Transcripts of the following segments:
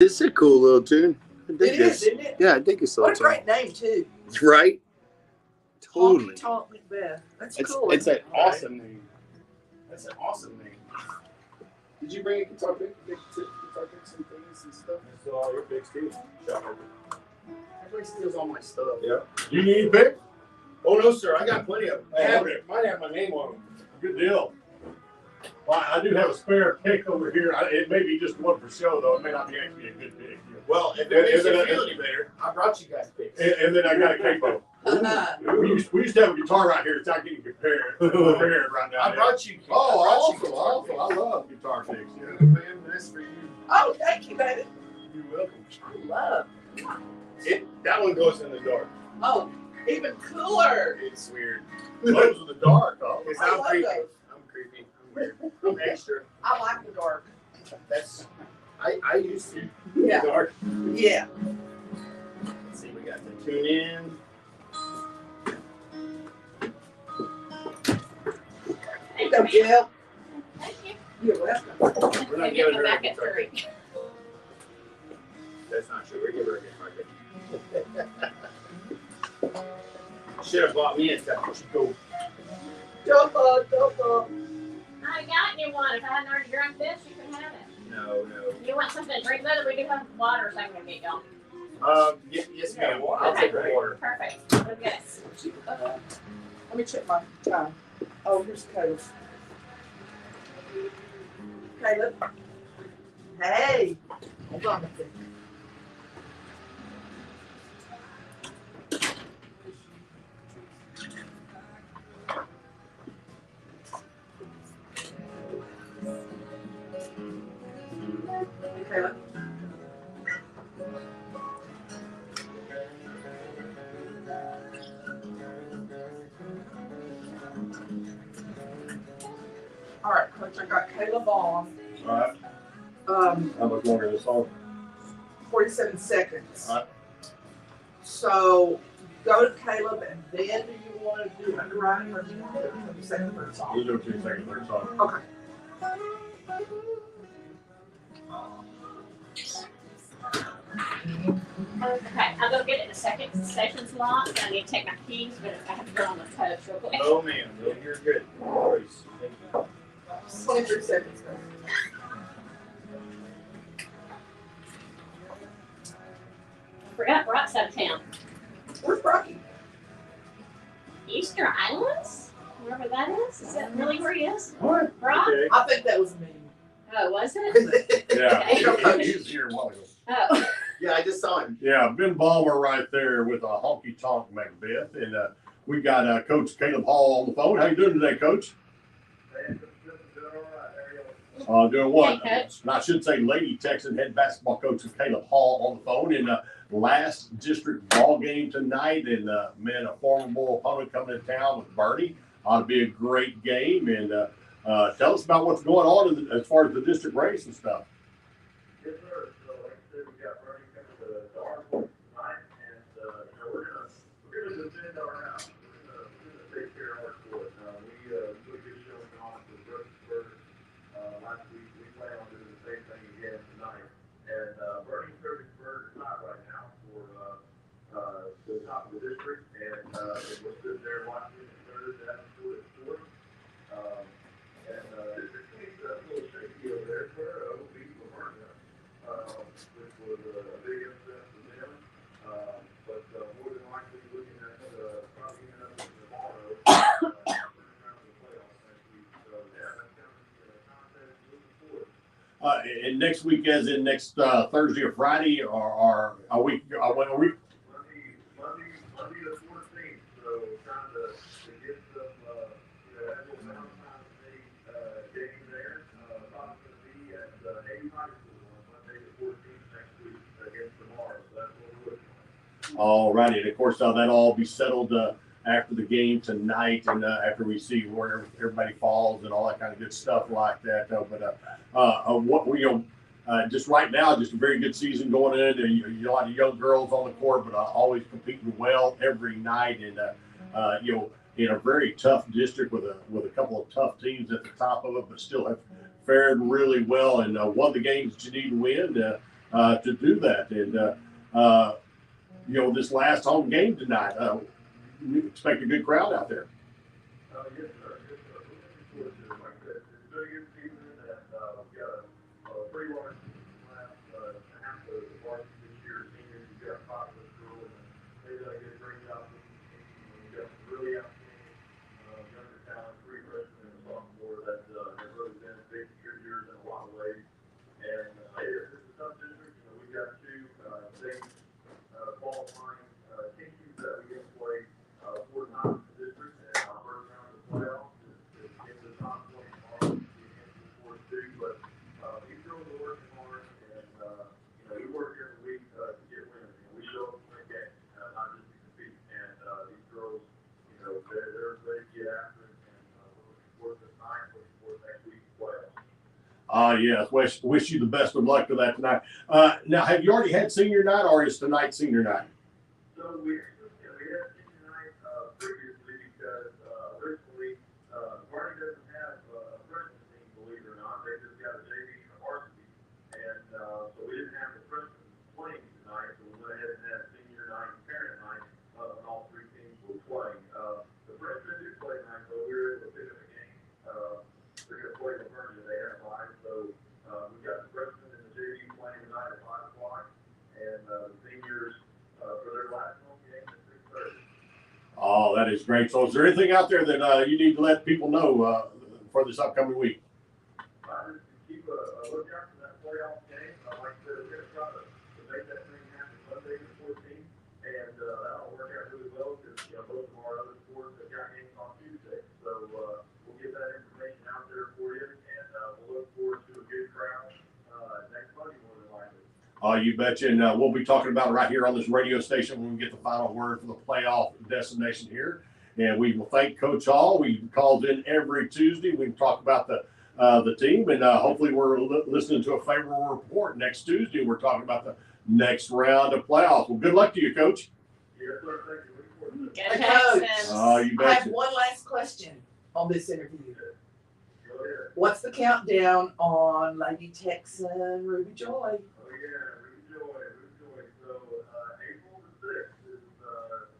It's a cool little tune. It is, isn't it? Yeah, I think it's a What little a great name, too. tune. Right? Totally. Honky Tonk Macbeth. That's It's, cool. it's an isn't it? awesome name. That's an awesome name. Did you bring a guitar pick, guitar picks and things and stuff? I saw all your picks too. Everybody steals all my stuff. Yeah. You need a pick? Oh, no, sir. I got plenty of them. Might have my name on them. Good deal. Well, I do have a spare pick over here. It may be just one for show, though. It may not be actually a good pick. Well, if it makes you feel any better, I brought you guys picks. And then I got a capo. We used to have a guitar right here. It's not getting compared right now. I brought you. Oh, I brought awesome. you I love guitar picks. Yeah, Yeah. man, that's for you. Oh, thank you, baby. You're welcome. I love. That one goes in the dark. Oh, even cooler. It's weird. Those are the dark, huh? Because I I'm love creepy. those. I'm creepy. I'm weird. I'm extra. I like the dark. That's. I used to. Yeah. Dark. Yeah. Let's see. We got the tune in. Here you go, Jill. Thank you. You're welcome. We're not Maybe giving come her a back at guitar 3. pick. That's not true. We're giving her a guitar pick. Should have bought me a Chico. Jump up, jump up. I got you one. If I hadn't already drunk this, you could have it. No. You want something to drink with it? We can have water so I can get going. Yes, ma'am. I'll Okay. take the water. Perfect. Okay. Let me check my time. Oh, here's Caleb. Caleb. Hey. Hold on a second. Caleb. All right, Coach, I got Caleb on. All right. How much longer is this song? 47 seconds. All right. So go to Caleb, and then do you want to do underwriting, or do you want to do the second third song? We'll do a 2-second third song. Okay. Okay. I'll go get it in a second. Session's locked. I need to take my keys, but I have to go on the coach real quick. Oh, ma'am. No, you're good. No worries. Thank you. 23 seconds. Guys. Forgot Brock's out of town. Where's Brocky? Easter Islands? Wherever that is? Is that really where he is? What? Brock? Okay. I think that was me. Oh, was it? Yeah. Okay. He was here a while ago. Oh. Yeah, I just saw him. Yeah, Ben Balmer right there with a honky tonk Macbeth, and we got Coach Caleb Hall on the phone. How you doing today, Coach? Doing what? Hey, Coach. And I should say, Lady Texan head basketball coach Caleb Hall on the phone. And last district ball game tonight, and man, a formidable opponent coming to town with Bernie. Ought to be a great game. And tell us about what's going on as far as the district race and stuff. Yes, sir. So, like I said, we got Bernie coming to our court tonight, and we're gonna defend our house. We're gonna take care of our court. We put a good showing on for Brooksburg last week. We plan on doing the same thing again tonight. And Bernie's Fredericksburg is hot right now for the top of the district, and we're sitting there watching the third that school at fourth. District 20's a little shaky over there. We're beat Laverne, which was a big upset for them. But more than likely looking at probably tomorrow first round of the playoffs next week. So yeah, that's kind of the contest moving forward. And next week, as in next Thursday or Friday, or are we? When are we? Monday the 14th. So trying to get some, have a Valentine's Day game there. Probably going to be at Hayes High School on Monday the 14th next week against tomorrow. So that's what we're looking at. All righty, and of course that'll all be settled after the game tonight, and after we see where everybody falls and all that kind of good stuff like that. Just right now, just a very good season going in. A lot of young girls on the court, but always competing well every night, and in a very tough district with a couple of tough teams at the top of it, but still have fared really well. And one of the games that you need to win to do that. And this last home game tonight, we expect a good crowd out there. Yes, sir. Yes, sir. We're looking forward to it. Like I said, it's been a good season, and we've got a pretty large class. Half the varsity this year is seniors. We've got 5 of us girls, and they've done a great job with the team. We've got some really outstanding younger talent, 3 freshmen and a sophomore that have really been big contributors in a lot of ways. And it's a tough district. We've got 2 big qualifying teams that we have played 4 times in the district, and our first round of the playoffs is in the top 20 tomorrow. We can do 4-2, but these girls are working hard, and we work every week to get winners. We show up to win games, not just to compete. And these girls, they're ready to get after it, and we're looking forward to tonight, looking forward to next week's playoffs. Yes, wish you the best of luck for that tonight. Now, have you already had senior night, or is tonight senior night? So we had senior night previously because originally Marty doesn't have a freshman team, believe it or not. They just got a JV and a varsity, and so we didn't have the freshmen playing tonight. So we went ahead and had senior night and parent night, and all 3 teams were playing. The freshmen did play tonight, so we were able to pick up a game. They're going to play the Virginia. They have 5, so we got the freshmen and the JV playing tonight at 5 o'clock, and the seniors for their last home game at 6:30. Oh, that is great. So is there anything out there that you need to let people know for this upcoming week? Just keep a lookout for that playoff game. Like I said, we're going to try to make that thing happen Monday the 14th, and that'll work out really well because both of our other sports have got games on Tuesday. So we'll get that information out there for you, and we'll look forward to a good crowd next Monday more than likely. You betcha. And we'll be talking about it right here on this radio station when we get the final word for the playoff destination here. And we will thank Coach Hall. We calls in every Tuesday. We can talk about the team, and hopefully we're listening to a favorable report next Tuesday. We're talking about the next round of playoffs. Well, good luck to you, Coach. Yes, sir. Thank you. Looking forward to it. Go Hey, Texans. You I have betcha. one last question on this interview. Go ahead. What's the countdown on Lady Texan Ruby Joy? Oh, yeah. Enjoy. So April the 6th is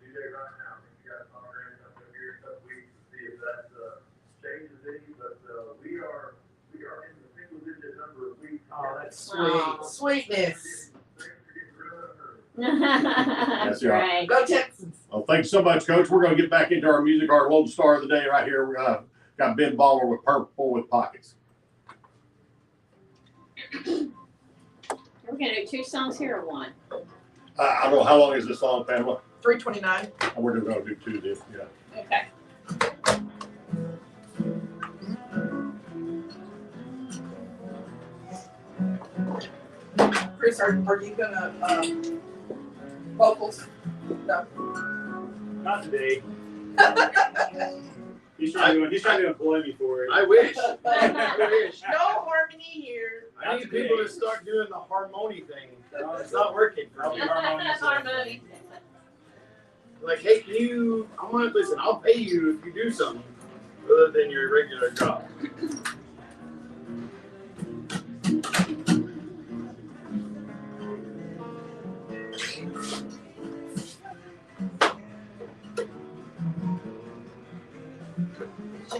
due date right now. I think you guys saw our end up here in a couple weeks to see if that changes any, but we are in the single-digit number of weeks. Oh, that's Wow. sweet. Sweetness. Things are getting real early. That's you are. right. Go Texans. Well, thanks so much, Coach. We're going to get back into our music. Our Lone Star of the day right here. Got Ben Baller with Purple with Pockets. We're going to do 2 songs here or 1? I don't know, how long is this song, Pamela? 329. We're just going to do 2 then. Yeah. Okay. Chris, are you gonna vocals? No. Not today. He's trying to employ me for it. I wish. No harmony here. I need people to start doing the harmony thing. It's not working for I'll me. be harmonious. Harmony. Like, hey, can you? I want to listen. I'll pay you if you do something other than your regular job.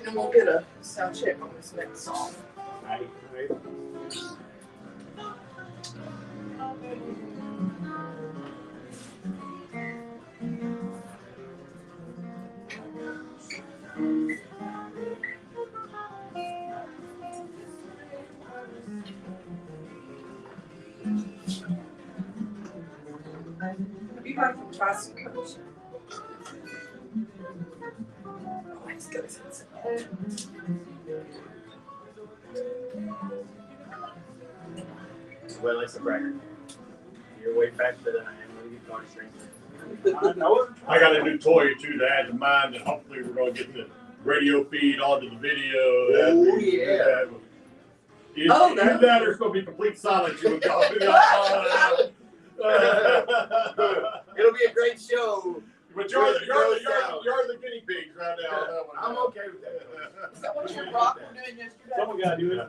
And we'll get a sound check on this next song. Right. Have you heard from Tyson Coach? Oh, he's got his headset on. Well, it's a braggart. You're way faster than I am with a guitar string. I know it. I got a new toy too to add to mine, and hopefully we're going to get the radio feed onto the video. Oh, yeah. Oh, no. Either that or it's going to be complete silence. You would go, It'll be a great show. but you're the guinea pigs right now. on that one. I'm okay with that. Is that what your rock were doing yesterday? Someone gotta do it.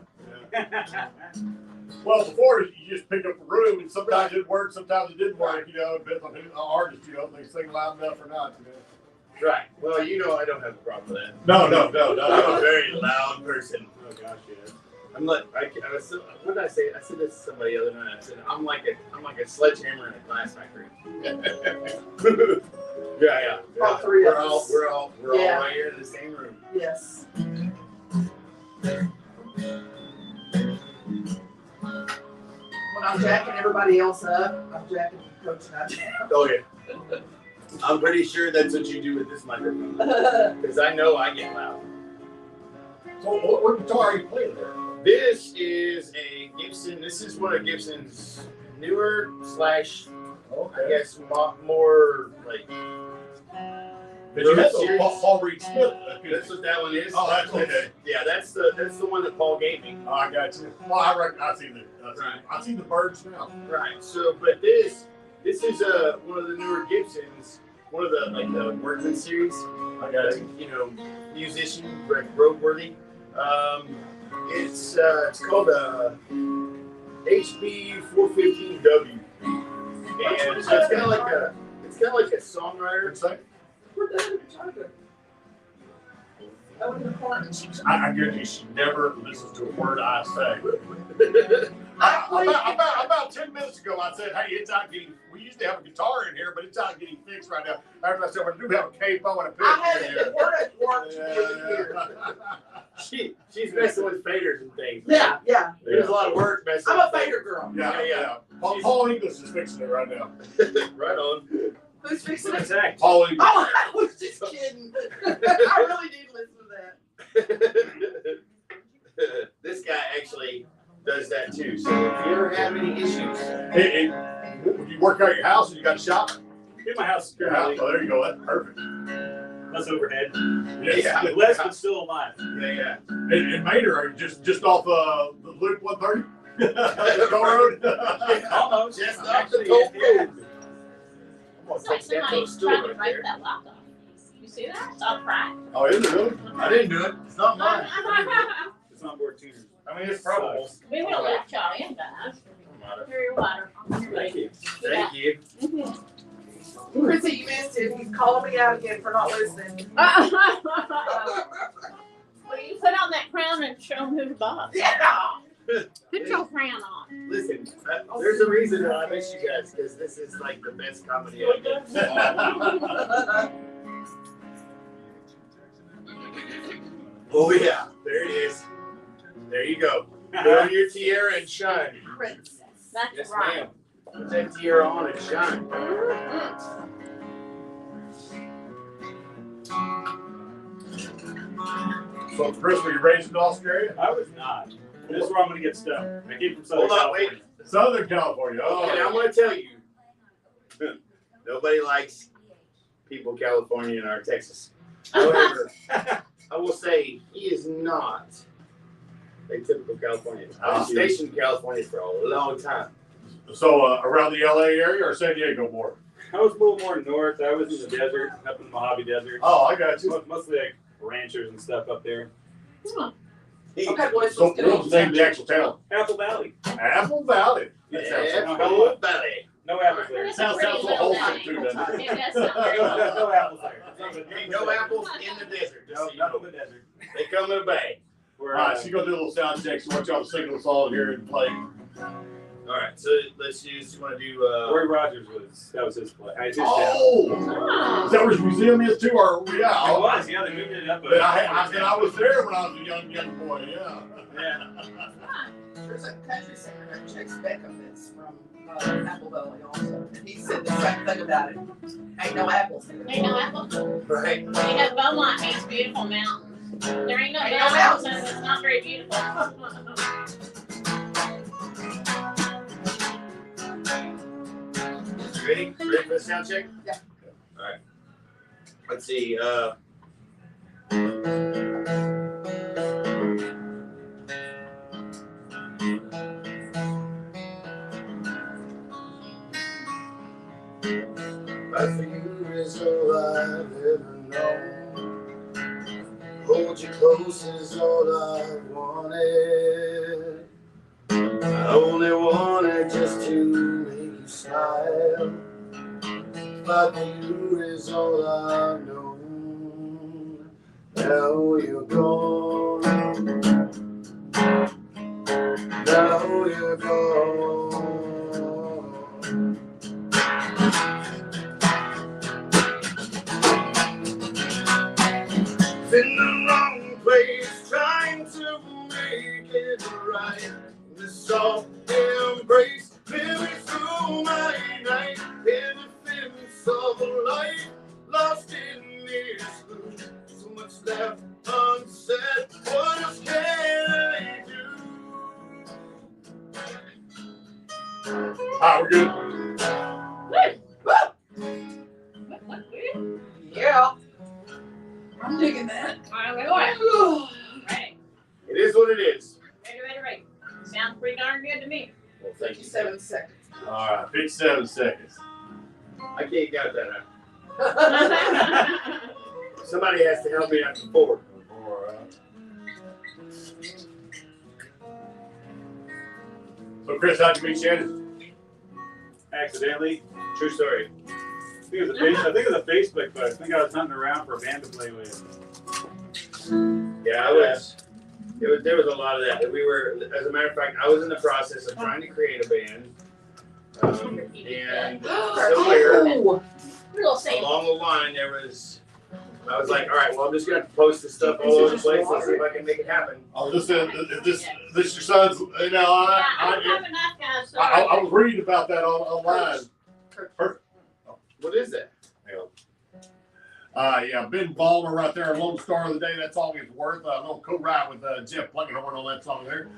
Well, before you just pick up the room, and sometimes it worked, sometimes it didn't work. You know, it depends on who the artist. You know, if they sing loud enough or not. You know. Right. Well, you know I don't have a problem with that. No. I'm a very loud person. Oh gosh, yeah. I'm like what did I say? I said this to somebody the other night. I said I'm like a sledgehammer in a glass factory. Yeah. All three of us. We're all Yeah. right here in the same room. Yes. When I'm jacking everybody else up, I'm jacking Coach and I down. Oh yeah. I'm pretty sure that's what you do with this microphone. Because I know I get loud. So what guitar are you playing there? This is a Gibson. This is one of Gibson's newer / I guess more like. But you had the Paul Reed Smith. That's what that one is. Oh, that's okay. Yeah, that's the one that Paul gave me. Oh, I got you. Well, I reckon I see the birds now. Right. So, but this is one of the newer Gibsons. One of the Workman series. I got you. You know, musician roadworthy. It's called HB 415W, and so it's kind of like a songwriter. Where'd that guitar go? Oh, in the corner. I guarantee she never listens to a word I say. About 10 minutes ago, I said, "Hey, it's not getting. We used to have a guitar in here, but it's not getting fixed right now." After I said, "We do have a capo and a pick I had in it here." at work here. She's messing with faders and things. Yeah. There's a lot of work messing. I'm with a fader girl. Yeah. Paul English is fixing it right now. Right on. Who's fixing it? Exactly. Paul English. Oh, I was just kidding. I really need to listen to that. This guy actually does that too. So if you ever have any issues, Hey, you work out your house and you got a shop? in my house, Your house. Oh, there you go. That's perfect. less overhead, Yes. yeah, less but still alive. Yeah. In Mater, just off the Loop 130, the Toll Road. Almost. Just Actually, off the Toll yeah. Road. Looks like somebody tried to break that lock off. You see that? It's all cracked. Oh, is it really? I didn't do it. It's not mine. It's not board tuners. I mean, it's probable. We will let y'all in, guys. Here your water. Thank you. Thank you. Chrissy, you missed it. He's calling me out again for not listening. Well, you put on that crown and show them who the boss. Yeah. Put your crown on. Listen, there's a reason that I miss you guys, because this is like the best comedy I get. Oh yeah, there it is. There you go. Put on your tiara and shine. Princess. That's Yes, right. ma'am. Put that tiara on and shine. So, Chris, were you raised in Australia? I was not. This is where I'm going to get stuck. I came from Southern Hold on, California. Southern California. Okay, now I'm going to tell you. Nobody likes people California or Texas. However, I will say he is not a typical Californian. I was stationed in California for a long time. So, around the LA area or San Diego border? I was a little more north. I was in the desert, up in the Mojave Desert. Oh, I got you. Mostly like ranchers and stuff up there. Okay, boys, So, let's get what's the name of the actual town? Apple Valley. Apple Valley. That sounds Yeah, so Apple Valley. No apples there. It's a Sounds pretty so little wholesome thing. too, doesn't it? It does sound very No wholesome. apples there. Ain't no apples in the desert. Just No, so you not know. in the desert. They come in a bag. We're, All right, so you go do a little sound check. So, I want y'all to sing a song here and play. All right, so let's use. You want to do? Roy Rogers was his play. His town. Oh! Is that where his museum is too? Or, It yeah. was, yeah, they moved it up. But I was there when I was a young boy, yeah. Yeah. There's a country singer named Chase Beckham that's from Apple Valley also. And he said the same thing about it. Ain't no apples here. Ain't no apples. Right. You know, Beaumont means beautiful mountains. There ain't no Ain't no mountains, and mountains. it's not very beautiful. Ready? Ready for the sound check? Yeah. All right. Let's see. Life for you is all I've ever known. Hold you close is all I wanted. I only wanted just to make you smile. But you is all I've known. Now you're gone. Now you're gone. In the wrong place, trying to make it right. The soft embrace, living through my night. Innocence of life, lost in this gloom. So much left unsaid. What else can I do? All right, we're good. Yeah. I'm digging that. All right, we're going. Ready, It is what it is. ready. Sounds pretty darn good to me. Well, thank you. 57 seconds. All right, 57 seconds. I can't count that out. Somebody has to help me after 4. All right. So, Chris, how'd you meet Shannon? Accidentally. True story. I think it was a Facebook post. I think I was hunting around for a band to play with. Yeah, there was a lot of that. We were, as a matter of fact, I was in the process of trying to create a band. And somewhere Oh, Real safe. along the line, I was like, all right, well, I'm just going to have to post this stuff all over the place and see if I can make it happen. Oh, this your son's, you know, I'm having that guy, so. I was reading about that online. What is that? Yeah, Ben Ballmer right there, Lone Star of the Day. That's all he's worth. A little co-write with Jeff Pluckenhorn on that song there.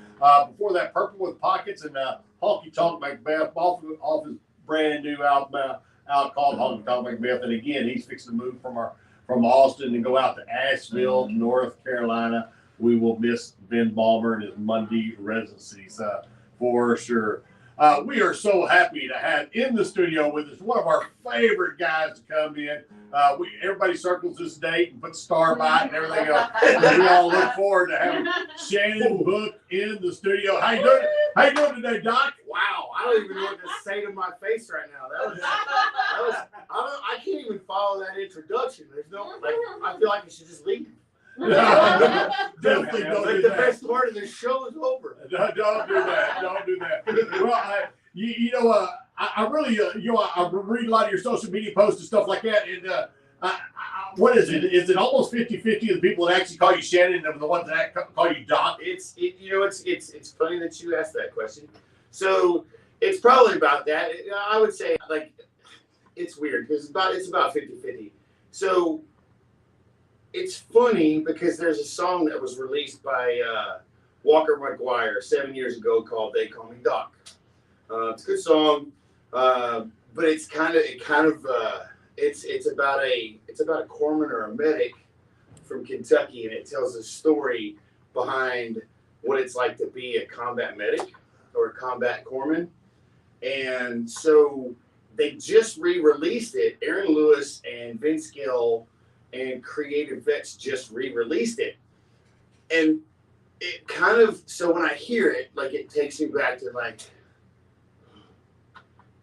Before that, Purple with Pockets and Honky Tonk Macbeth off his brand new album out called Honky Tonk Macbeth. And again, he's fixing to move from Austin and go out to Asheville, North Carolina. We will miss Ben Ballmer and his Monday residencies for sure. We are so happy to have in the studio with us one of our favorite guys to come in. Everybody circles this date and puts star by it and everything else. We all look forward to having Shannon Book in the studio. How you doing? How you doing today, Doc? Wow, I don't even know what to say to my face right now. I can't even follow that introduction. There's no, like, I feel like you should just leave. Definitely don't Like do the that. best part of the show is over. Don't do that. Don't do that. Well, I really, I read a lot of your social media posts and stuff like that. And what is it? Is it almost 50-50 of the people that actually call you Shannon and the ones that call you Doc? It's funny that you asked that question. So it's probably about that. I would say like it's weird because it's about 50-50. So it's funny because there's a song that was released by Walker McGuire 7 years ago called "They Call Me Doc." It's a good song, but it's about a corpsman or a medic from Kentucky, and it tells a story behind what it's like to be a combat medic or a combat corpsman. And so they just re-released it. Aaron Lewis and Vince Gill and Creative Vets just re-released it. And it kind of, so when I hear it, like it takes me back to like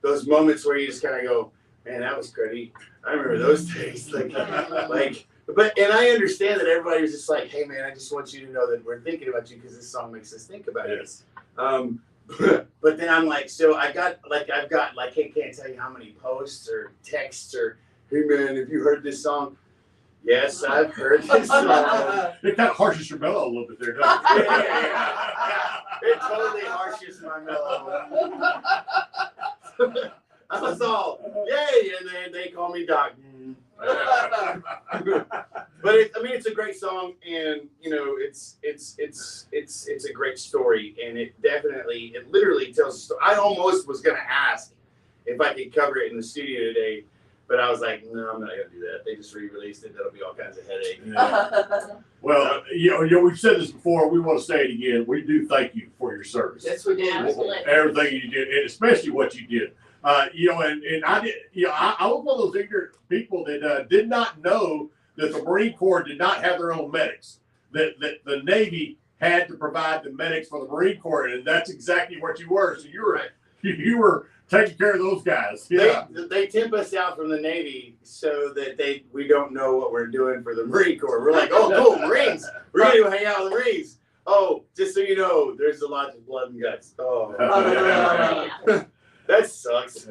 those moments where you just kind of go, man, that was gritty. I remember those days. But and I understand that everybody was just like, hey man, I just want you to know that we're thinking about you because this song makes us think about it. But then I'm like, so I've got hey, can't tell you how many posts or texts or, hey man, have you heard this song? Yes, I've heard this song. It kind of harshes your mellow a little bit there, doesn't it? It totally harshes my mellow. I was all, yay, and then they call me Doc. But it's a great song, and it's a great story, and it literally tells a story. I almost was gonna ask if I could cover it in the studio today, but I was like, no, I'm not gonna do that. They just re-released it. That'll be all kinds of headache. Yeah. Well, we've said this before. We want to say it again. We do thank you for your service. Yes, we did. Absolutely. Everything you did, and especially what you did. And I did. I was one of those ignorant people that did not know that the Marine Corps did not have their own medics. That the Navy had to provide the medics for the Marine Corps, and that's exactly what you were. So you were taking care of those guys. Yeah. They temp us out from the Navy so that we don't know what we're doing for the Marine Corps. We're like, oh, cool, Marines. We're going to go hang out with the Marines. Oh, just so you know, there's a lot of blood and guts. Oh, that sucks.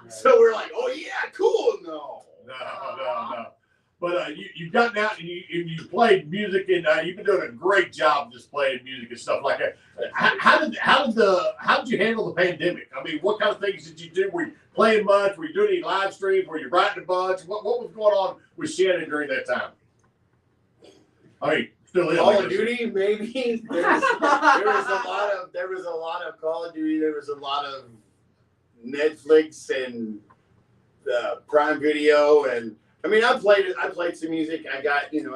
So we're like, oh, yeah, cool. No. But you've gotten out and you played music, and you've been doing a great job just playing music and stuff like that. How did you handle the pandemic? I mean, what kind of things did you do? Were you playing much? Were you doing any live streams? Were you writing a bunch? What was going on with Shannon during that time? I mean, still Call of Duty, maybe. There was a lot of Call of Duty. There was a lot of Netflix and Prime Video, and I mean, I played some music. I got, I did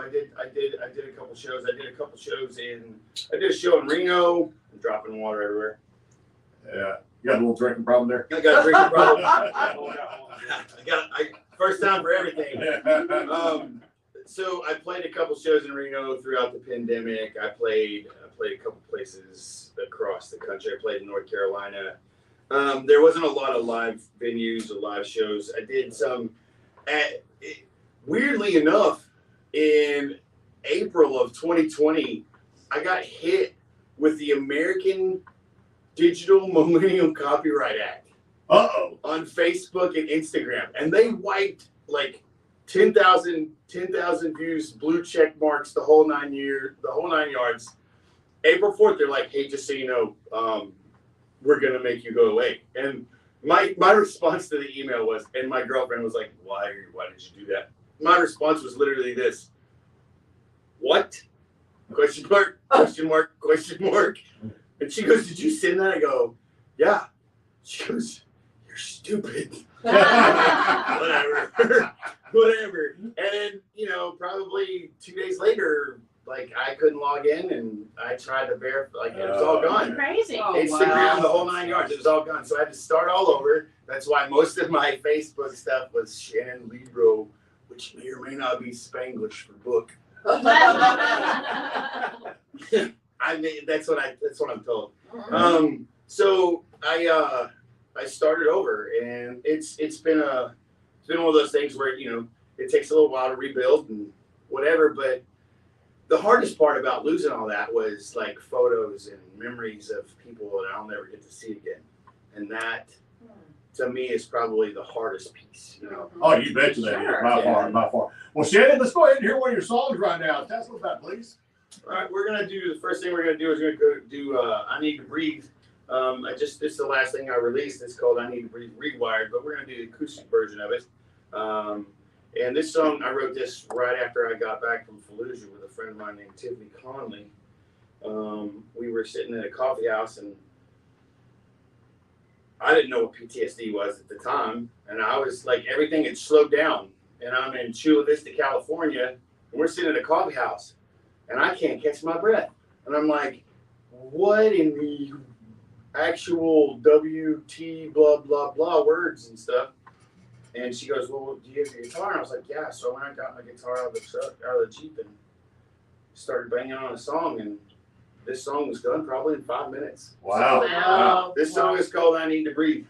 a couple shows. I did a show in Reno. I'm dropping water everywhere. Yeah, you got a little drinking problem there. I got a drinking problem. First time for everything. So I played a couple shows in Reno throughout the pandemic. I played a couple places across the country. I played in North Carolina. There wasn't a lot of live venues or live shows. I did some. Weirdly enough, in April of 2020, I got hit with the American Digital Millennium Copyright Act. On Facebook and Instagram, and they wiped like 10,000 views, blue check marks, the whole 9 yards. April 4th, they're like, hey, just so you know, we're gonna make you go away. And my response to the email was, and my girlfriend was like, why did you do that? My response was literally this: what? Question mark, question mark, question mark. And she goes, did you send that? I go, yeah. She goes, you're stupid. Whatever. And then, probably 2 days later, like, I couldn't log in, and I tried to verify, like, it was all gone. Crazy. Instagram, the whole 9 yards, it was all gone. So I had to start all over. That's why most of my Facebook stuff was Shannon Libro, which may or may not be Spanglish for book. That's what I'm told. So I started over, and it's been one of those things where it takes a little while to rebuild and whatever. But the hardest part about losing all that was like photos and memories of people that I'll never get to see again, and that to me is probably the hardest piece. Oh, you bet you that is by far. Well, Shannon, let's go ahead and hear one of your songs right now. Tell us about that, please. All right, the first thing we're gonna do is go do I Need to Breathe. This is the last thing I released. It's called I Need to Breathe Rewired, but we're gonna do the acoustic version of it. And this song, I wrote this right after I got back from Fallujah with a friend of mine named Tiffany Conley. We were sitting at a coffee house, and I didn't know what PTSD was at the time, and I was like, everything had slowed down, and I'm in Chula Vista, California, and we're sitting at a coffee house, and I can't catch my breath, and I'm like, what in the actual WT blah blah blah words and stuff? And she goes, well, do you have your guitar? And I was like, yeah. So when I got my guitar out of the Jeep and started banging on a song, and this song was done probably in 5 minutes. Wow. So, this song is called I Need to Breathe.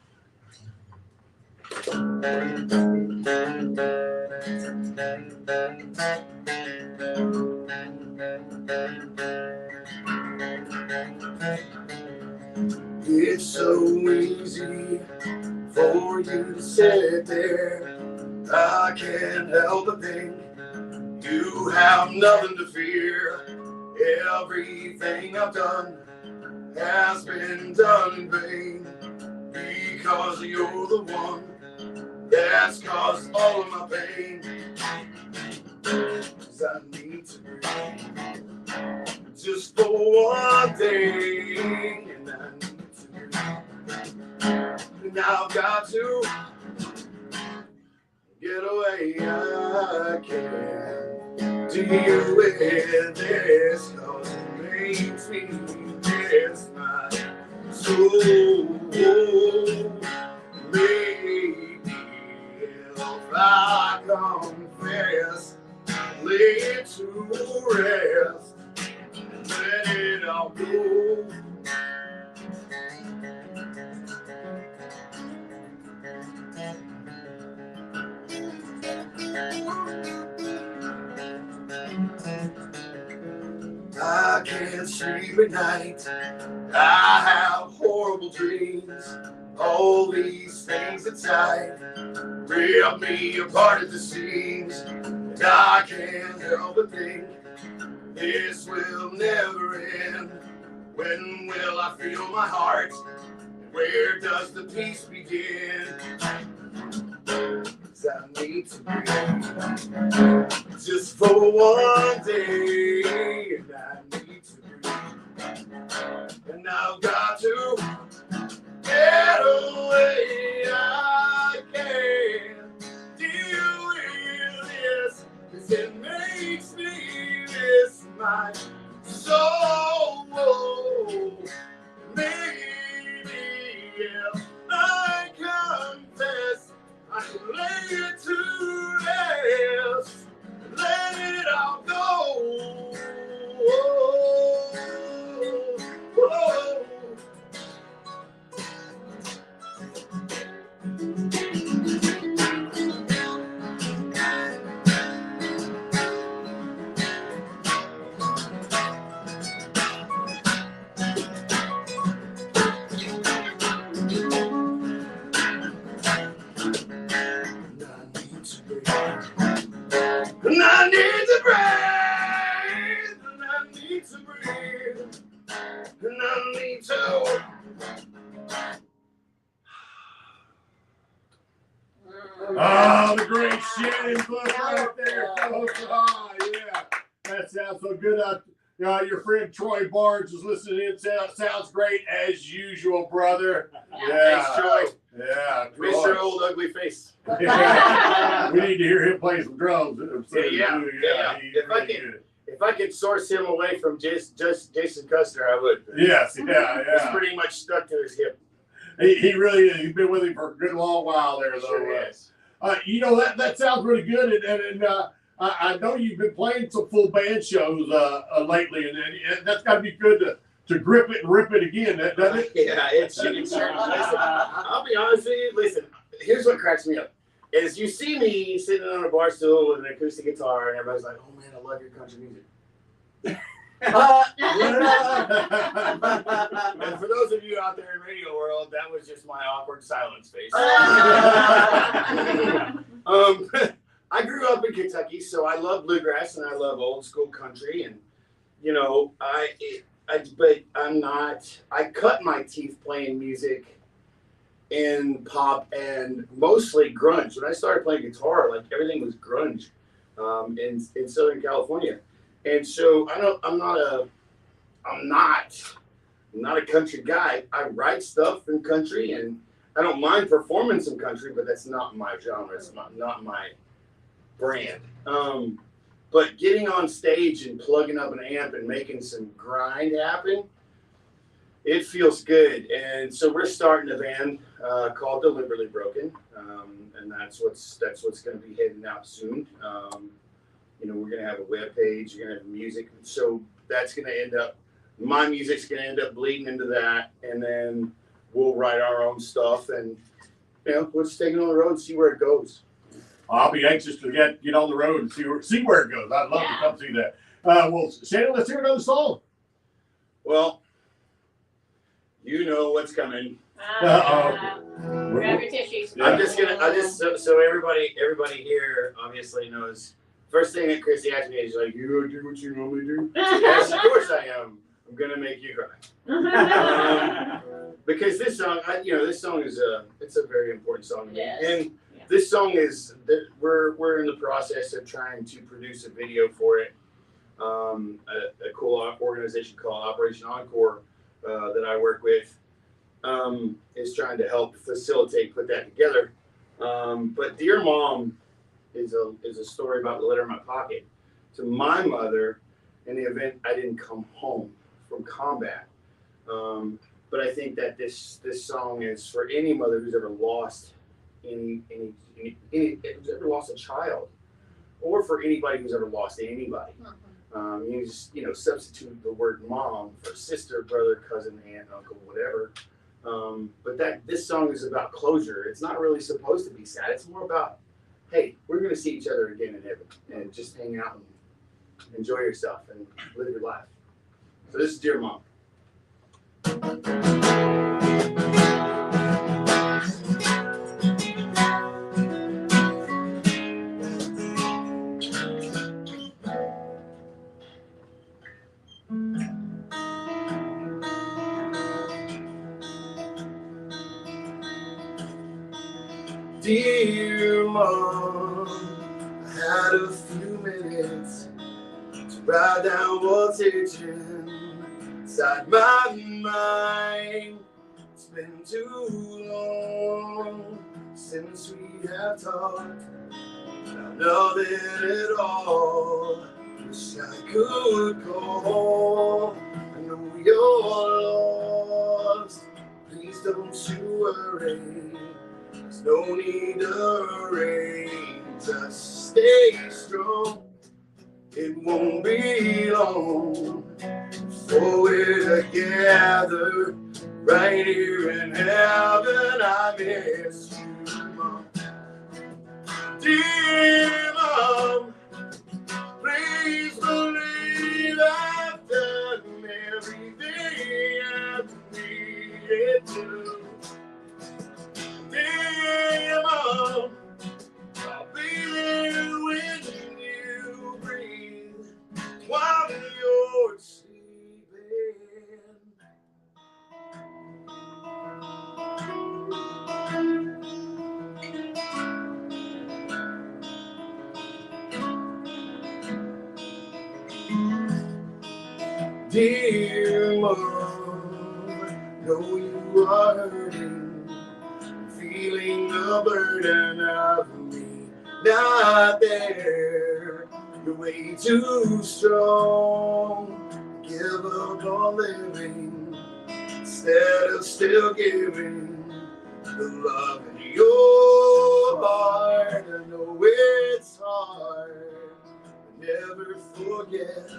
It's so easy for you to sit there. I can't help but think you have nothing to fear. Everything I've done has been done in vain, because you're the one that's caused all of my pain. 'Cause I need to breathe just for one thing, and I need to breathe. And I've got to get away. I can't deal with this, 'cause it makes me miss my soul. Maybe if I confess, lay it to rest, let it it all go. I can't sleep at night. I have horrible dreams. All these things inside rip me apart at the seams. And I can't help but think this will never end. When will I feel my heart? Where does the peace begin? 'Cause I need to breathe just for one day. And I need to breathe. And I've got to get away. I can't deal with this. 'Cause it makes me miss my soul. Maybe if I confess, I can lay it to rest, let it all go. And I need to breathe. And I need to breathe. And I need to. Oh, the great Shannon Cliff right there. Oh, yeah. That sounds so good. Your friend Troy Barnes is listening in. Sounds great as usual, brother. Yeah. Thanks, Troy. Yeah. Miss your old ugly face. Yeah. We need to hear him play some drums. Yeah. He's really good. If I could source him away from just Jason Custer, I would. Yes, He's yeah. pretty much stuck to his hip. He really is. He's been with him for a good long while there, though. Sure is. That sounds really good, and I know you've been playing some full band shows lately, and that's got to be good to grip it and rip it again, doesn't it? Yeah, it's sure. Listen, I'll be honest with you. Listen, here's what cracks me up: is you see me sitting on a bar stool with an acoustic guitar, and everybody's like, "Oh man, I love your country music." And for those of you out there in radio world, that was just my awkward silence face. I grew up in Kentucky, so I love bluegrass and I love old school country, and but I'm not. I cut my teeth playing music in pop and mostly grunge. When I started playing guitar, like everything was grunge in Southern California. And so I'm not a country guy. I write stuff in country, and I don't mind performing some country, but that's not my genre. It's not my brand. But getting on stage and plugging up an amp and making some grind happen, it feels good. And so we're starting a band called Deliberately Broken, and that's what's going to be heading out soon. We're going to have a web page, you're going to have music. So that's going to end up, my music's going to end up bleeding into that. And then we'll write our own stuff and, we'll just take it on the road and see where it goes. I'll be anxious to get on the road and see where it goes. I'd love to come see that. Well, Shannon, let's hear another song. Well, you know what's coming. Grab your tissues. Yeah. So everybody here obviously knows. First thing that Chrissy asked me is like, "You gonna do what you normally do?" Yes, of course I am. I'm gonna make you cry. Because this song, this song is it's a very important song to me. Yes. And this song is we're in the process of trying to produce a video for it. A cool organization called Operation Encore that I work with is trying to help facilitate put that together. But Dear Mom is a story about the letter in my pocket to my mother in the event I didn't come home from combat. But I think that this song is for any mother who's ever lost who's ever lost a child, or for anybody who's ever lost anybody. You just, substitute the word mom for sister, brother, cousin, aunt, uncle, whatever. But this song is about closure. It's not really supposed to be sad. It's more about, hey, we're going to see each other again in heaven, and just hang out and enjoy yourself and live your life. So this is Dear Mom. Dear Mom, I had a few minutes to write down what's itching inside my mind. It's been too long since we have talked. Now know that it all. Wish I could call. I know you're lost. Please don't you worry. There's no need to hurry. Just stay strong. It won't be long before we're together right here in heaven. I miss you, Mom. Dear Mom, please believe I've done everything I've needed to. Dear Mom, I'll be there when you breathe while you're sleeping. Dear Mom, know you are hurting, feeling the burden of me not there. You're way too strong. Give up on living instead of still giving the love in your heart. I know it's hard. Never forget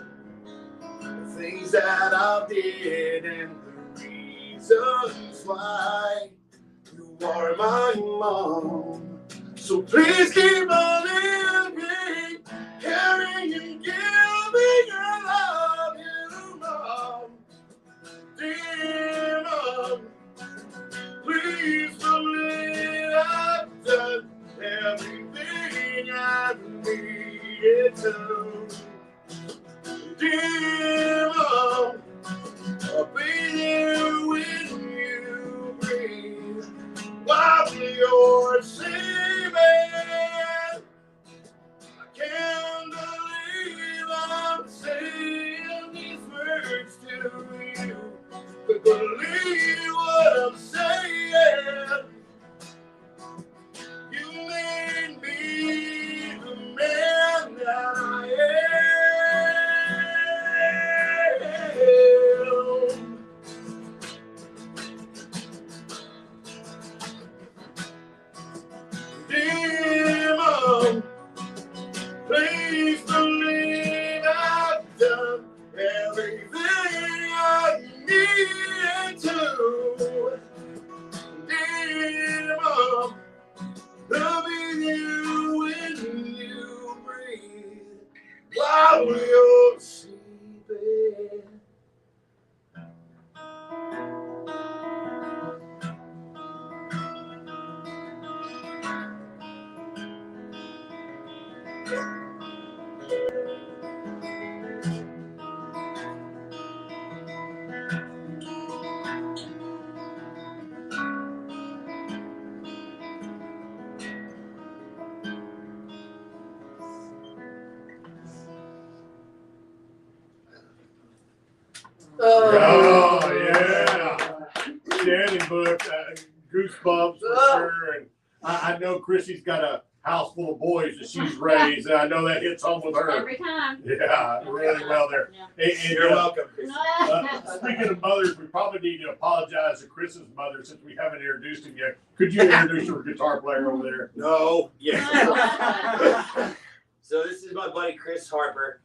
the things that I did and the reasons why. You are my mom, so please keep on living, caring and giving. I love you, Mom. Dear Mom, please believe I've done everything I needed to. Dear Mom, I'll be there when you breathe while you're sleeping. I can't believe I'm saying these words to you, but believe what I'm saying. You made me the man that I am. Dear Mom, please believe I've done everything I need to. Dear Mom, loving you when you breathe while you're sleeping. Oh, yeah. Standing book, goosebumps for sure. And I know Chrissy's got a house full of boys that she's raised, and I know that hits home with her. Every time. Yeah, really well there. Yeah. And, You're welcome, Chris. speaking of mothers, we probably need to apologize to Chris's mother since we haven't introduced him yet. Could you introduce your guitar player over there? No, yes. So this is my buddy Chris Harper.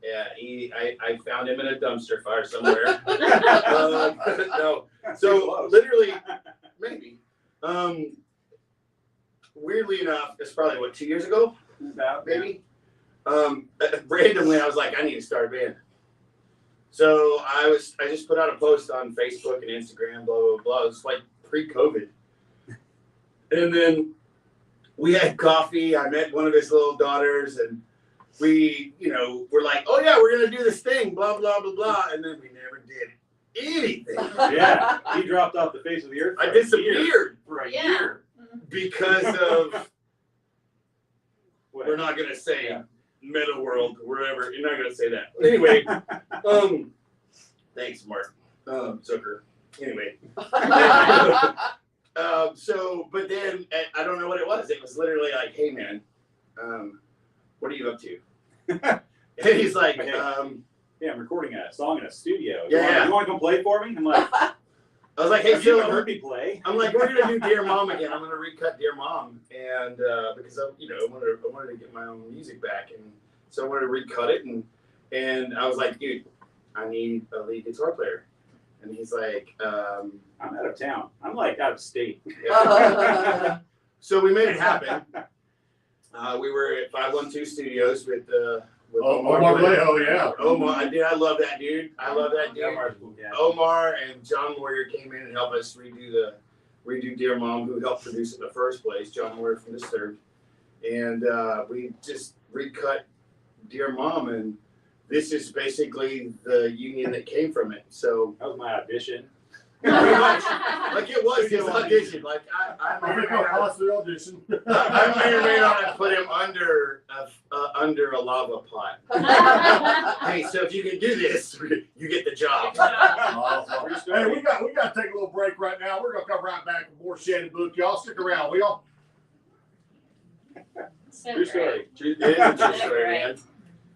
Yeah, I found him in a dumpster fire somewhere. No, so literally, maybe. Weirdly enough, it's probably what 2 years ago, maybe. Randomly, I was like, I need to start a band. So I just put out a post on Facebook and Instagram, blah blah blah. It was like pre-COVID, and then we had coffee. I met one of his little daughters, and we, we're like, oh yeah, we're gonna do this thing, blah blah blah blah, and then we never did anything. Yeah, he dropped off the face of the earth. I disappeared for a Yeah. year. because of What? we're not gonna say Yeah. meta world, wherever. You're not gonna say that. But anyway, thanks, Mark Zucker. Anyway, but then I don't know what it was. It was literally like, hey man, what are you up to? And he's like, Yeah, I'm recording a song in a studio. Yeah. You want to come play for me? I'm like, I was like, hey, have you Phil, ever heard me play? I'm like, we're gonna do Dear Mom again. I'm gonna recut Dear Mom, and because I wanted to get my own music back, and so I wanted to recut it, and I was like, dude, I need a lead guitar player, and he's like, I'm out of town. I'm like out of state. So we made it happen. We were at 512 Studios with Omar Vallejo, yeah. Omar, I love that dude. I love that dude. Yeah. Omar and John Warrior came in and helped us redo Dear Mom, who helped produce it in the first place. John Warrior from Disturbed, and we just recut Dear Mom, and this is basically the union that came from it. So That was my audition. pretty much, like it was his audition. Like I I think I'll pass the audition. may or may not have put him under a lava pot. Hey, so if you can do this, you get the job. Awesome. Hey, we got to take a little break right now. We're gonna come right back with more Shannon Book. Y'all stick around, will y'all? So True great. story. It is a true story, man.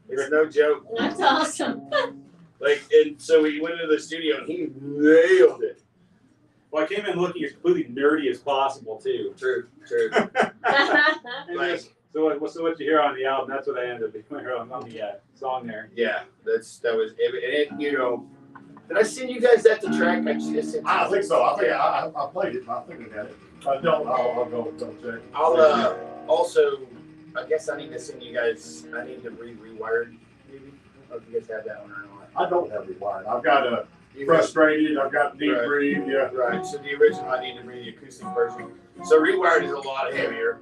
It's no joke. That's awesome. And so we went into the studio and he nailed it. Well, I came in looking as completely nerdy as possible too. True. And Like, so what you hear on the album, that's what I ended up doing on the song there. yeah, that was it. And did I send you guys that the track? I just sent I think so. I think I played it. I think I got it. If I don't, I'll go check. I'll also, I guess I need to send you guys. I need to rewired. Maybe. I don't know if you guys have that one or not. I don't have rewired. I've got a Frustrated. I've got Deep Right. Breathe. Yeah. Right. So the original, I need to read the acoustic version. So rewired is a lot heavier.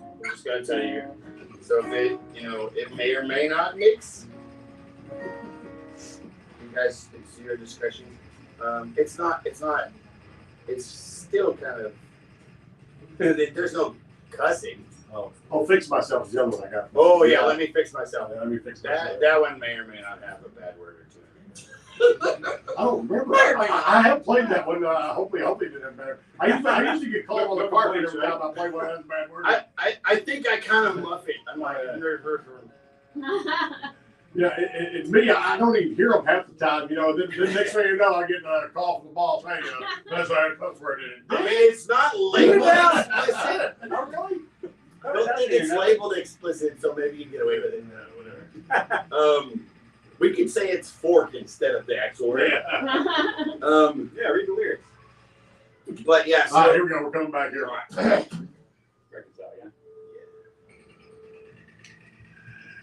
I'm just gonna tell you. So if it may or may not mix. You guys, it's your discretion. It's not. It's still kind of. There's no cussing. I'll fix myself is the other one I got. Oh yeah, let me fix myself. Yeah, let me fix myself. That one may or may not have a bad word or two. I don't remember. I have played that one. Hopefully it did better. I usually get called on the carpet every time I play one that has a bad word. I think I kind of muff it. I'm like, Yeah, it's me. I don't even hear them half the time. Then next thing you know, I get a call from the boss. Hey, that's why that's where it is. I mean, it's not labeled explicit. Oh, really? I don't think it's labeled explicit, so maybe you can get away with it. Whatever. We could say it's fork instead of the actual word. Yeah. Yeah, read the lyrics. But yeah, All right, so here we go. We're coming back here. Reconcile, yeah.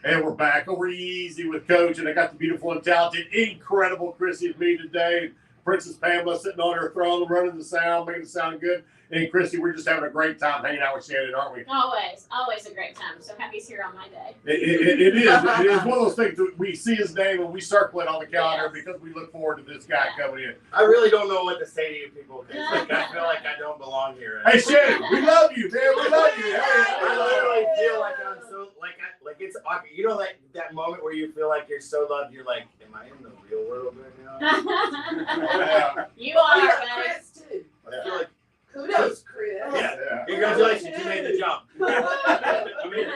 And we're back over easy with Coach, and I got the beautiful and talented, incredible Chrissy with me today. Princess Pamela sitting on her throne, running the sound, making it sound good. And Chrissy, we're just having a great time hanging out with Shannon, aren't we? Always a great time. So happy he's here on my day. It is. It is one of those things that we see his name and we circle it on the calendar because we look forward to this guy coming in. I really don't know what to say to you people. Like, I feel like I don't belong here. Hey, Shannon, we love you, man. We love you. Hey, I literally feel like I'm so like it's awkward. You know, like that moment where you feel like you're so loved. You're like, am I in the real world right now? You are, Yeah, buddy. Chris too. I feel like, Kudos, Chris. yeah. Congratulations, you made the jump. I mean,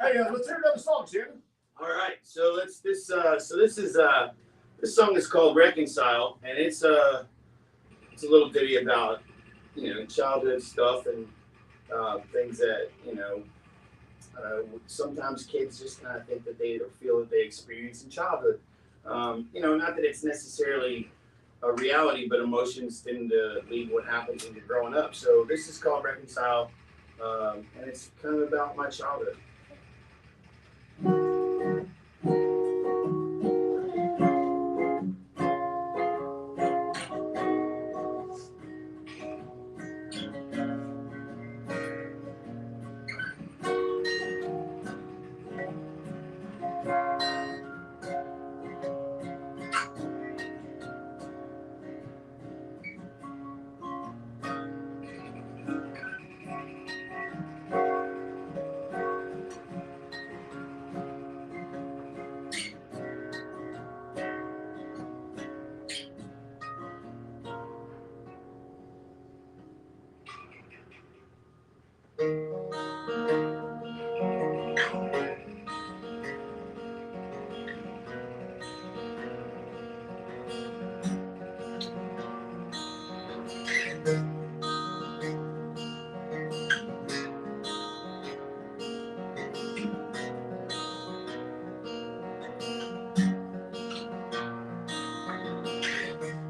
Hey, let's hear another song, Shannon. all right, so this song is called Reconcile, and it's a little ditty about childhood stuff and things that sometimes kids just kind of think that they feel that they experience in childhood. Not that it's necessarily a reality, but emotions tend to lead what happens when you're growing up. So this is called Reconcile, and it's kind of about my childhood.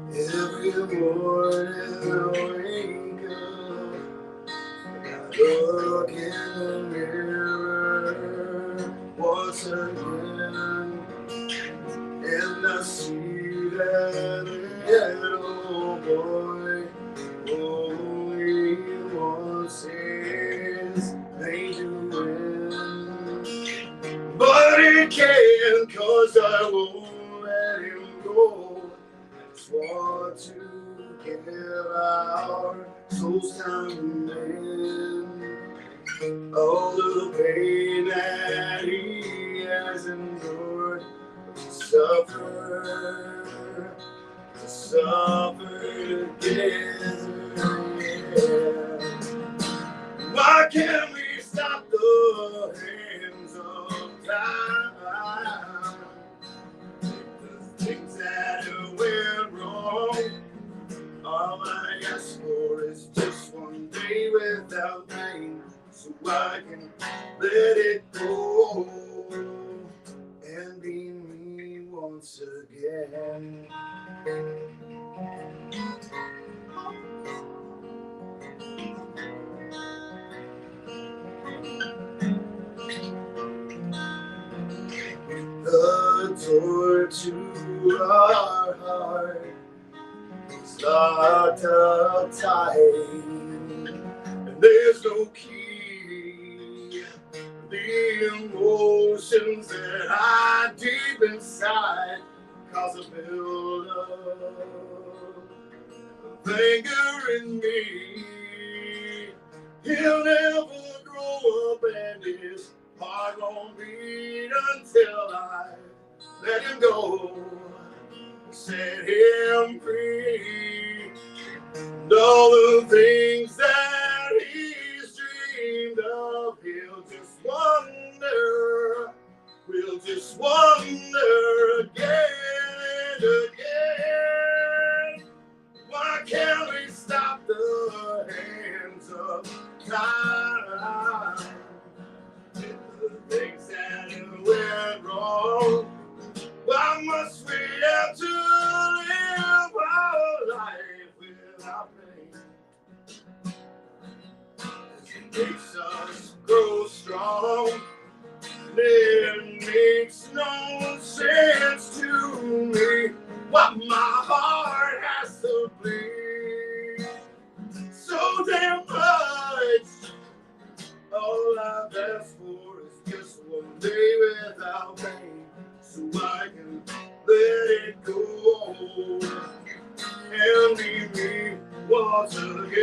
Every morning I wake up, I look in the mirror once again, and I see that little boy only wants his pain to win. But it can't, 'cause I won't let him go. Want to give our souls time to mend all the pain that he has endured, to suffer together. Yeah. Why can't we stop the hands of time? The things that went wrong. All I ask for is just one day without pain, so I can let it go and be me once again. The door to our heart is locked up tight, and there's no key. The emotions that hide deep inside cause a build-up of anger in me. He'll never grow up, and his heart won't beat until I let him go, set him free. And all the things that he's dreamed of, we'll just wonder again. Why can't we stop the hands of time? The things that went wrong. Why must we have to live our life without pain? It makes us grow strong. It makes no sense to me why my heart has to bleed so damn much. All I've asked for is just one day without pain, so I can let it go and be me once again.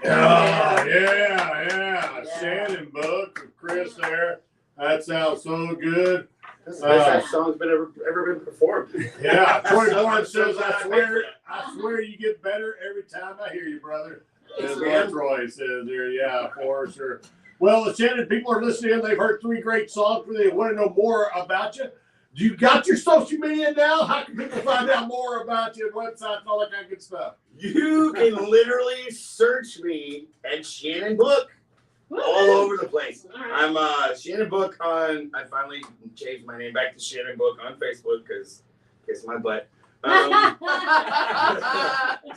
Yeah. Shannon book with Chris there. That sounds so good. That's the best that song's been ever been performed. Yeah, Troy Warren I'm so says, glad I swear you get better every time I hear you, brother. That's what Troy says there. Yeah, for sure. Well, the Shannon people are listening. They've heard 3 great songs. They want to know more about you. You got your social media now? How can people find out more about your websites and all that kind of good stuff? You can literally search me at Shannon Book all over the place. I'm Shannon Book on. I finally changed my name back to Shannon Book on Facebook because kiss my butt.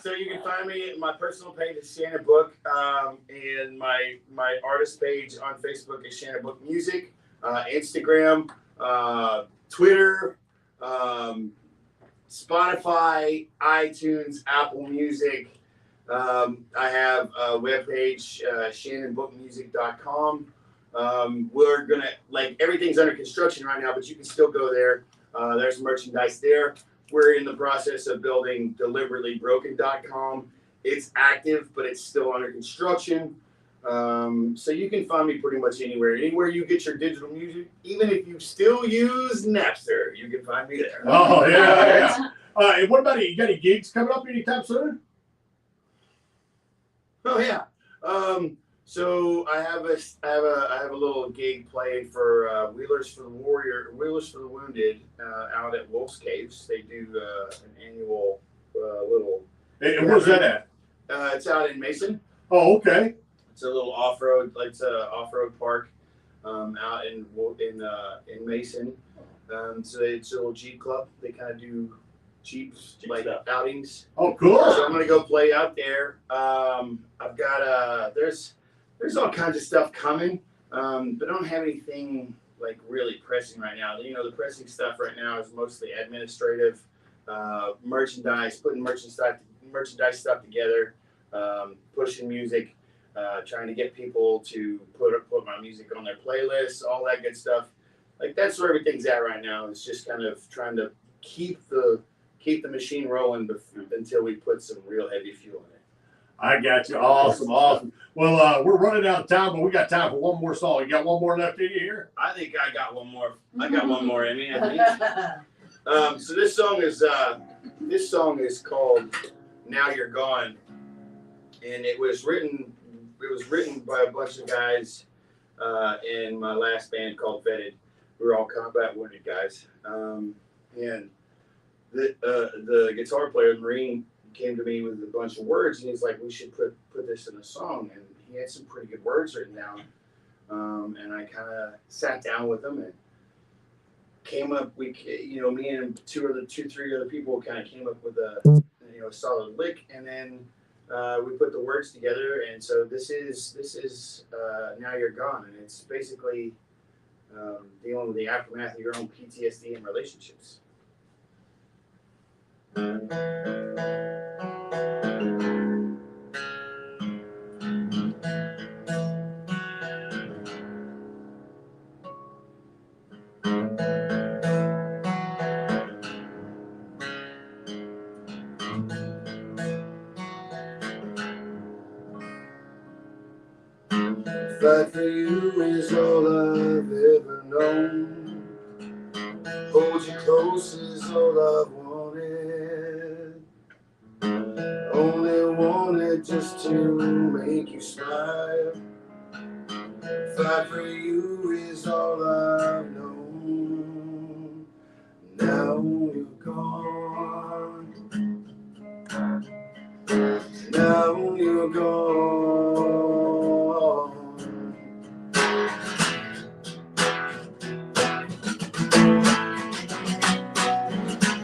So you can find me. My personal page is Shannon Book, and my artist page on Facebook is Shannon Book Music. Instagram, Twitter, Spotify, iTunes, Apple Music. I have a webpage, shannonbookmusic.com. We're gonna everything's under construction right now, but you can still go there. There's merchandise there. We're in the process of building deliberately.broken.com. It's active, but it's still under construction. So you can find me pretty much anywhere you get your digital music. Even if you still use Napster, you can find me there. Oh yeah. And what about you? Got any gigs coming up anytime soon? Oh yeah. So I have a little gig playing for Wheelers for the Wounded out at Wolf's Caves. They do an annual little. And where's that at? It's out in Mason. Oh, okay. It's a little off-road, it's a off-road park out in Mason. So it's a little Jeep club. They kind of do Jeep stuff. Outings. Oh, cool. So I'm gonna go play out there. I've got there's all kinds of stuff coming, but I don't have anything really pressing right now. The pressing stuff right now is mostly administrative, merchandise, putting merchandise stuff together, pushing music. Trying to get people to put my music on their playlists, all that good stuff. That's where everything's at right now. It's just kind of trying to keep the machine rolling until we put some real heavy fuel in it. I got you. Awesome. Well, we're running out of time, but we got time for one more song. You got one more left in you here? I think I got one more. I got one more in me. I think. So this song is called "Now You're Gone," and it was written by a bunch of guys in my last band called Vetted. We were all combat wounded guys. And the guitar player, Marine, came to me with a bunch of words, and he's like, we should put this in a song. And he had some pretty good words written down. And I kind of sat down with him and came up, me and three other people kind of came up with a solid lick, and then we put the words together, and so this is Now You're Gone, and it's basically dealing with the aftermath of your own PTSD and relationships. Fight for you is all I've ever known. Hold you close is all I've wanted. Only wanted just to make you smile. Fight for you is all I've known. Now you're gone. Now you're gone.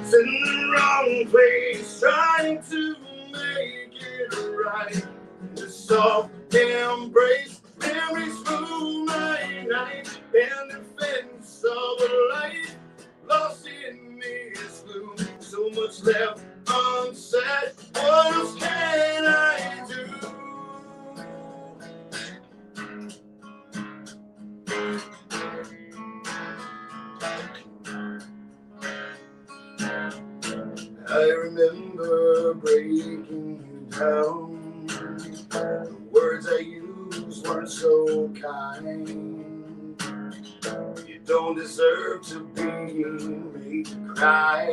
In the wrong place, trying to make it right. The soft embrace, memories through my night, and the fence of a light, lost in this gloom. So much left unsaid. What else can I do? I remember breaking you down, the unkind. You don't deserve to be made to cry.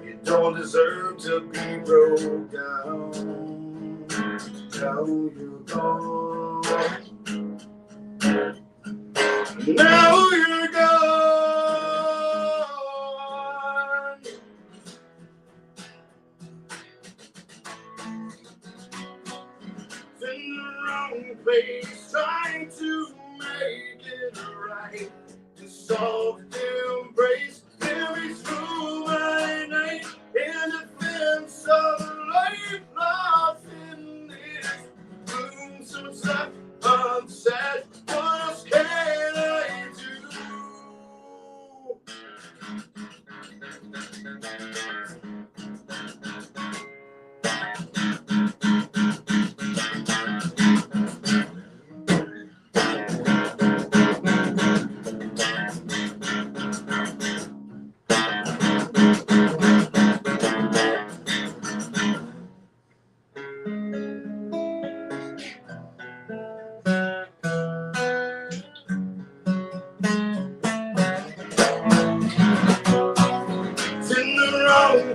You don't deserve to be broke down. Now you're gone. Now you're gone. In the wrong place, trying to make it right. To soft embrace every through my night. In defense of life lost in this room. So sad, unsaid. What else can I do?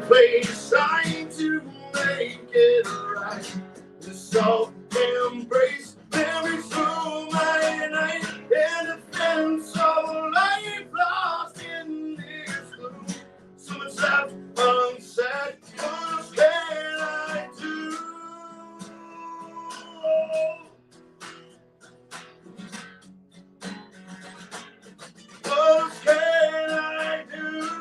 Place, trying to make it right. The soft embrace, every through my night. In defense of life lost in this gloom. So much left unsaid. What can I do? What can I do?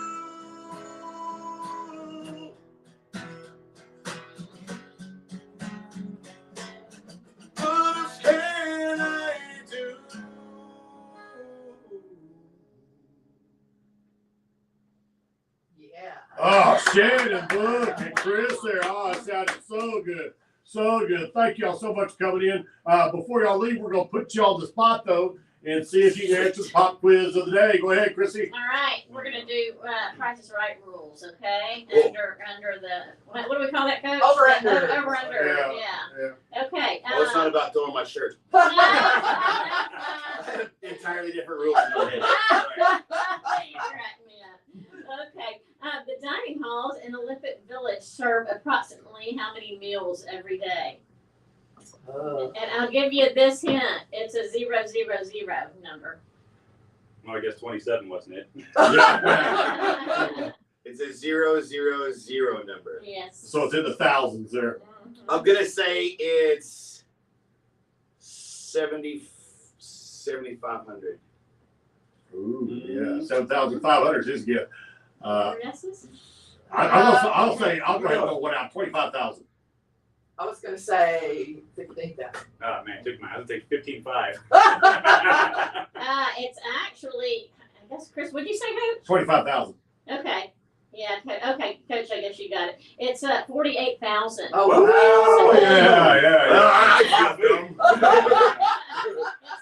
Oh, Shannon, Brooke, and Chris there. Oh, it sounded so good. So good. Thank y'all so much for coming in. Before y'all leave, we're going to put y'all on the spot, though, and see if you can answer the pop quiz of the day. Go ahead, Chrissy. All right, we're gonna do Price is Right rules, okay? Cool. Under the what do we call that, Coach? Over under. Over under. Yeah. Okay. Well, it's not about throwing my shirt. Entirely different rules in my head. You crack me up. Okay. The dining halls in Olympic Village serve approximately how many meals every day? And I'll give you this hint. It's a 000 number. Well, I guess 27, wasn't it? It's a 000 number. Yes. So it's in the thousands there. I'm gonna say it's 7,500. Ooh, yeah. 7,500 is his gift. Guesses? I'll go ahead and go one out. 25,000. I was gonna say 15,000. Oh, man, took mine. I'll take 15.5. It's actually, I guess, Chris, what'd you say, Coach? 25,000. Okay. Yeah, okay, Coach, I guess you got it. It's 48,000. Oh, Oh, wow. yeah. It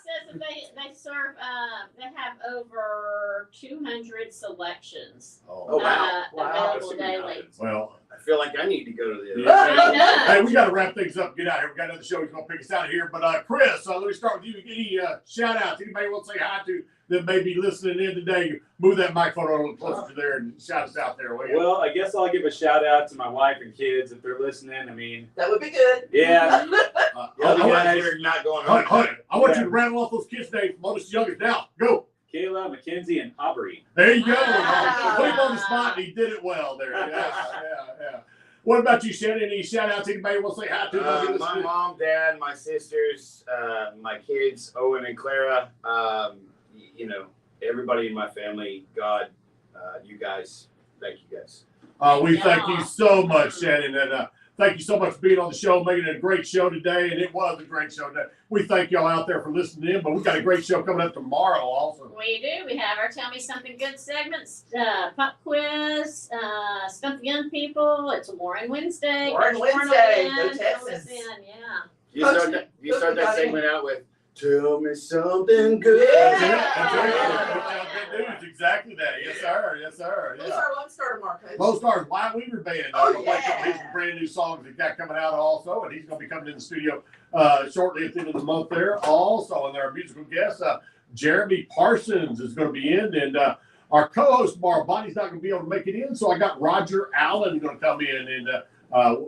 says that they serve, they have over 200 selections Oh, wow. available Wow. daily. well. I feel like I need to go to the Yeah. I know. Hey, we got to wrap things up. Get out of here. We got another show. He's going to pick us out of here. But Chris, let me start with you. Any shout outs? Anybody want to say hi to that may be listening in today? Move that microphone a little closer to there and shout us out there. Will you? Well, I guess I'll give a shout out to my wife and kids if they're listening. I mean, That would be good. yeah. All the I guys that are not going home. I want you to rattle off those kids' names from oldest to youngest. Now, go. Kayla, Mackenzie, and Aubrey. There you go. Wow. Put him on the spot, and he did it well there. Yeah. What about you, Shannon? Any shout outs? Anybody want to say hi to? My mom, dad, my sisters, my kids, Owen and Clara, you know, everybody in my family, God, you guys, thank you guys. We thank you so much, Shannon, and thank you so much for being on the show, making it a great show today, and it was a great show today. We thank y'all out there for listening in, but we got a great show coming up tomorrow also. We do. We have our Tell Me Something Good segments, pop quiz, Stump the Young People. It's Warren Wednesday. Warren Coach Wednesday. will Go be in, fill us Texans. in, yeah. You start that segment out with, tell me something good. Yeah. That's it. That's it. Good news. Exactly that. Yes, sir. Yes, sir. Who's Yeah. our one starter, Mark? Lone Star's White Weaver Band. Oh, Gonna play some of his yeah. brand new songs that got coming out also, and he's going to be coming in the studio shortly at the end of the month there also. And our musical guest, Jeremy Parsons, is going to be in, and our co-host, Mark Bonnie's not going to be able to make it in, so I got Roger Allen going to come in, and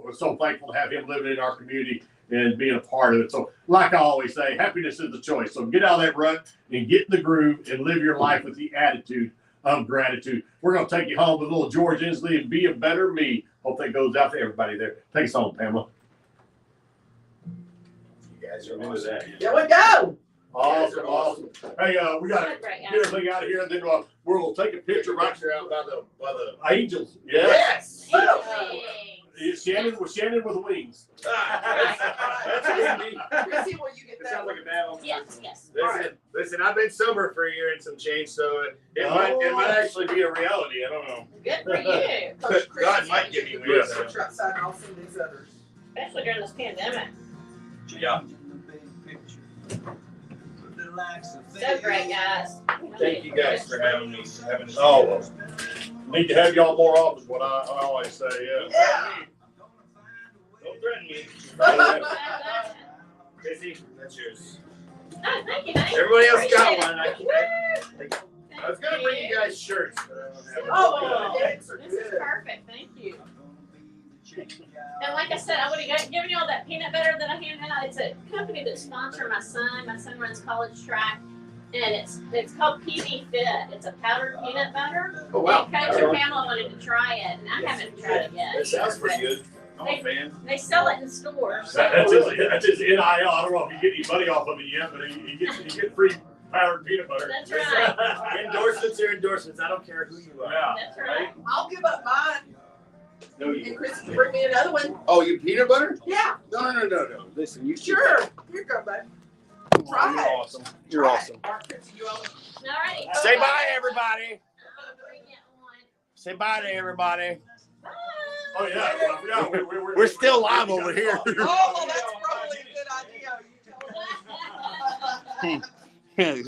we're so thankful to have him living in our community and being a part of it. So like I always say, happiness is the choice. So get out of that rut and get in the groove and live your life with the attitude of gratitude. We're going to take you home with little George Inslee and Be a Better Me. Hope that goes out to everybody there. Take us home, Pamela. You guys are Into awesome. that. Here we go. Awesome. Hey, we got to So great, get guys. everything out of here, and then we're going to take a picture right out by the Angels. Yeah. Yes. Thanks. Shannon with wings. That's windy. Chrissy, will you get That that sounds one? like a bad one. Yes, yes. Listen, I've been sober for a year and some change, so it might actually be a reality. I don't know. Good for you, Coach Chris, God might give me you wings. get the picture outside and I'll send these others. especially during this pandemic. Yeah. So great, guys. Thank you guys for having me. Oh, need to have y'all more often, what I always say, yeah. Yeah. Don't threaten me. Oh, Chrissy, that's yours. thank you, honey. Everybody else got Appreciate one. it. I was gonna bring you guys shirts, but I don't have it. Oh, Thanks are this is good. perfect. Thank you. And like I said, I would have given you all that peanut butter that I handed out. It's a company that sponsored my son. My son runs college track, and it's called PB Fit. It's a powdered peanut butter. Oh, wow. And Coach and Pamela wanted to try it, and I haven't tried it yet. That sounds pretty good. I'm a fan. They sell it in stores. That's his NIL. I don't know if you get any money off of it yet, but he gets free powdered peanut butter. That's right. Endorsements are endorsements. I don't care who you are. Yeah. That's right. I'll give up mine No, and Chris can bring me another one. Oh, you peanut butter? Yeah, No. Listen, you sure. Here you go, babe. Try You're it. awesome. You're Try it. awesome. All right, Chrissy, you own it. All righty. Say bye, everybody. Bring it on. Say bye to everybody. Bye. Oh yeah, well, I forgot. We're still live over here. Oh, well, that's probably a good idea. You tell her.